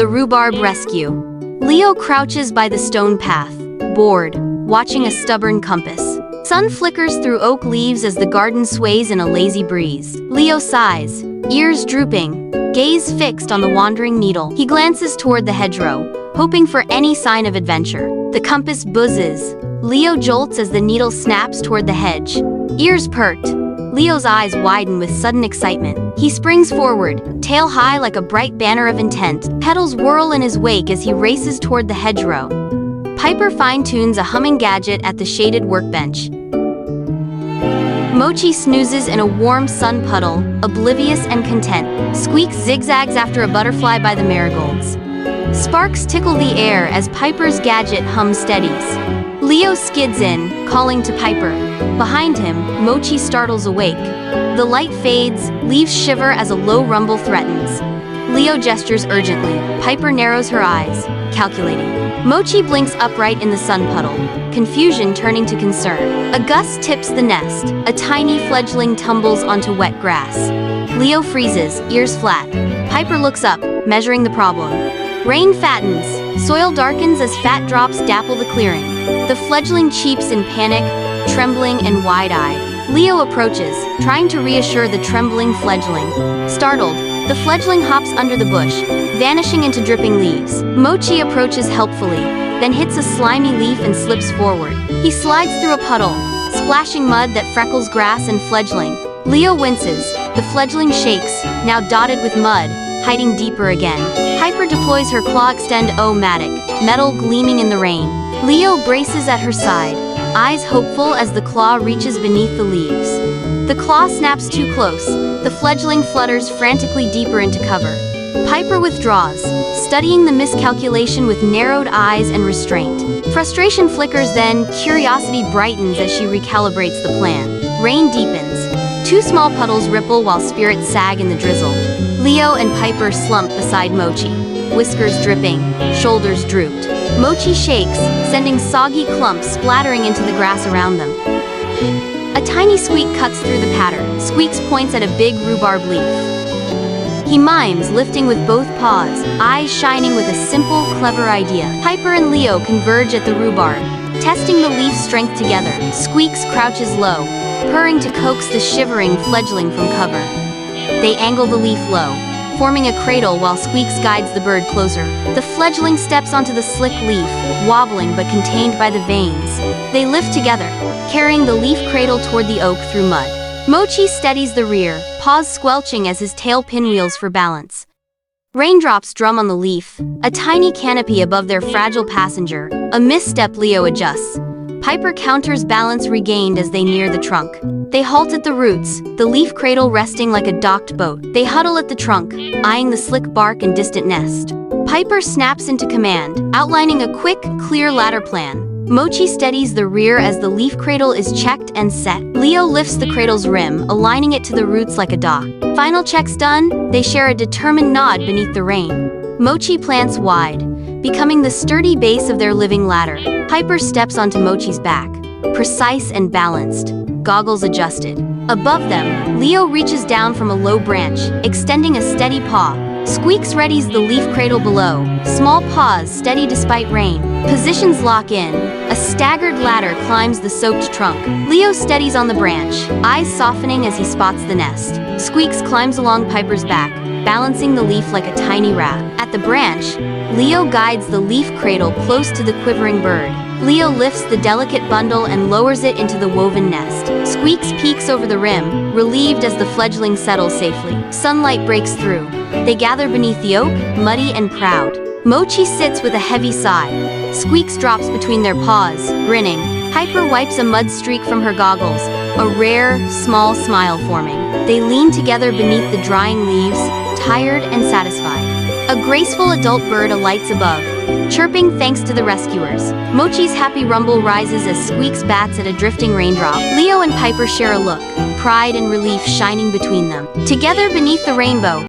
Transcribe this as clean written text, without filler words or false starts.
The Rhubarb Rescue. Leo crouches by the stone path, bored, watching a stubborn compass. Sun flickers through oak leaves as the garden sways in a lazy breeze. Leo sighs, ears drooping, gaze fixed on the wandering needle. He glances toward the hedgerow, hoping for any sign of adventure. The compass buzzes. Leo jolts as the needle snaps toward the hedge. Ears perked. Leo's eyes widen with sudden excitement. He springs forward, tail high like a bright banner of intent. Petals whirl in his wake as he races toward the hedgerow. Piper fine-tunes a humming gadget at the shaded workbench. Mochi snoozes in a warm sun puddle, oblivious and content. Squeaks zigzags after a butterfly by the marigolds. Sparks tickle the air as Piper's gadget hums steadies. Leo skids in, calling to Piper. Behind him, Mochi startles awake. The light fades, leaves shiver as a low rumble threatens. Leo gestures urgently. Piper narrows her eyes, calculating. Mochi blinks upright in the sun puddle, confusion turning to concern. A gust tips the nest. A tiny fledgling tumbles onto wet grass. Leo freezes, ears flat. Piper looks up, measuring the problem. Rain fattens. Soil darkens as fat drops dapple the clearing. The fledgling cheeps in panic, trembling and wide-eyed. Leo approaches, trying to reassure the trembling fledgling. Startled, the fledgling hops under the bush, vanishing into dripping leaves. Mochi approaches helpfully, then hits a slimy leaf and slips forward. He slides through a puddle, splashing mud that freckles grass and fledgling. Leo winces. The fledgling shakes, now dotted with mud, hiding deeper again. Piper deploys her claw extend-o-matic, metal gleaming in the rain. Leo braces at her side, eyes hopeful as the claw reaches beneath the leaves. The claw snaps too close. The fledgling flutters frantically deeper into cover. Piper withdraws, studying the miscalculation with narrowed eyes and restraint. Frustration flickers, then curiosity brightens as she recalibrates the plan. Rain deepens. Two small puddles ripple while spirits sag in the drizzle. Leo and Piper slump beside Mochi, whiskers dripping, shoulders drooped. Mochi shakes, sending soggy clumps splattering into the grass around them. A tiny squeak cuts through the pattern. Squeaks points at a big rhubarb leaf. He mimes, lifting with both paws, eyes shining with a simple, clever idea. Piper and Leo converge at the rhubarb, testing the leaf's strength together. Squeaks crouches low, purring to coax the shivering fledgling from cover. They angle the leaf low, forming a cradle while Squeaks guides the bird closer. The fledgling steps onto the slick leaf, wobbling but contained by the veins. They lift together, carrying the leaf cradle toward the oak through mud. Mochi steadies the rear, paws squelching as his tail pinwheels for balance. Raindrops drum on the leaf, a tiny canopy above their fragile passenger. A misstep, Leo adjusts. Piper counters balance regained as they near the trunk. They halt at the roots, the leaf cradle resting like a docked boat. They huddle at the trunk, eyeing the slick bark and distant nest. Piper snaps into command, outlining a quick, clear ladder plan. Mochi steadies the rear as the leaf cradle is checked and set. Leo lifts the cradle's rim, aligning it to the roots like a dock. Final checks done, they share a determined nod beneath the rain. Mochi plants wide, becoming the sturdy base of their living ladder. Piper steps onto Mochi's back, precise and balanced, goggles adjusted. Above them, Leo reaches down from a low branch, extending a steady paw. Squeaks readies the leaf cradle below, small paws steady despite rain. Positions lock in. A staggered ladder climbs the soaked trunk. Leo steadies on the branch, eyes softening as he spots the nest. Squeaks climbs along Piper's back, balancing the leaf like a tiny rat. At the branch, Leo guides the leaf cradle close to the quivering bird. Leo lifts the delicate bundle and lowers it into the woven nest. Squeaks peeks over the rim, relieved as the fledgling settles safely. Sunlight breaks through. They gather beneath the oak, muddy and proud. Mochi sits with a heavy sigh. Squeaks drops between their paws, grinning. Piper wipes a mud streak from her goggles, a rare, small smile forming. They lean together beneath the drying leaves, tired and satisfied. A graceful adult bird alights above, chirping thanks to the rescuers. Mochi's happy rumble rises as Squeaks bats at a drifting raindrop. Leo and Piper share a look, pride and relief shining between them. Together beneath the rainbow,